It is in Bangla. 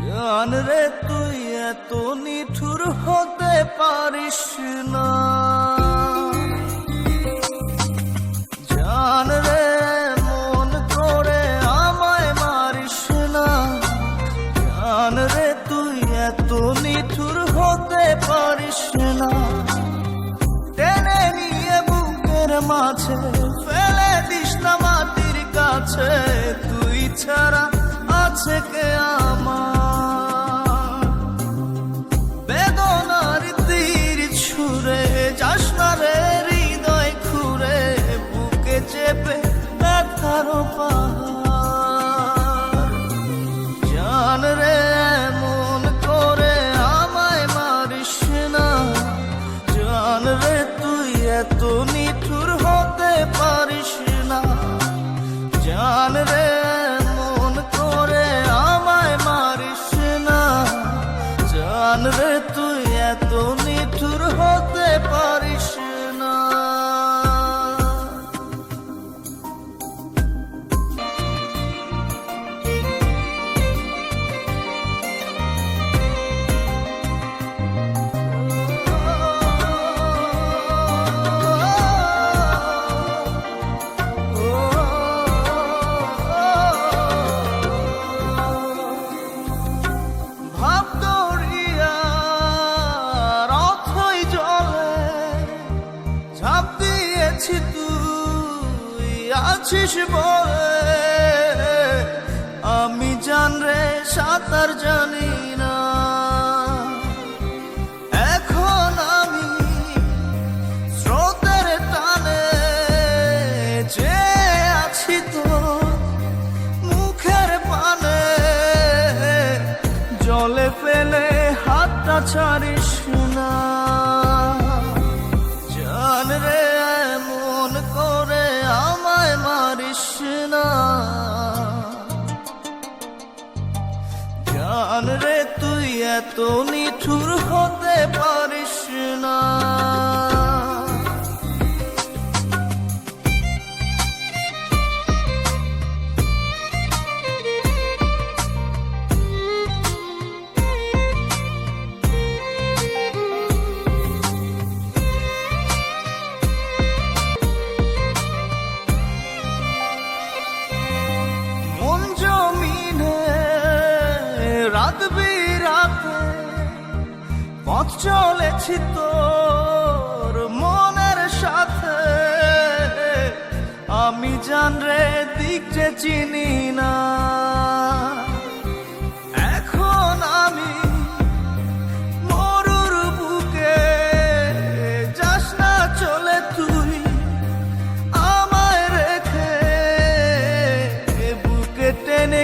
জান রে তুই এত নিঠুর হতে পারিস না, জান রে মন করে আমায় মারিস না, জান রে তুই এত নিঠুর হতে পারিস না। টেনে নিয়ে বুকের মাঝে ফেলে দিস না মাটির কাছে, তুই ছাড়া আছে কে আমার। বেদনার তীর ছুঁড়ে যাস না রে হৃদয় খুঁড়ে, বুকে চেপে ব্যথার পাহাড়। জান রে মন করে আমায় মারিস না, জান রে তুই এত নিঠুর হতে পারিস না, জান রে মন করে আমায় মারিস না, জান রে তুই এত নিঠুর হতে পারিস না। তুই আছিস বলে আমি জান রে সাঁতার জানি না, এখন আমি স্রোতের টানে যে আছি তো মুখের পানে, জলে ফেলে হাতটা ছাড়িস না, জান রে মন করে আমায় মারিস না, জান রে তুই এত নিঠুর হতে পারিস না। রাত বিরাতে পথ চলেছি তোর মনের সাথে, আমি জান রে দিক যে চিনি না, এখন আমি মরুর বুকে, যাস না চলে তুই আমায় রেখে, বুকে টেনে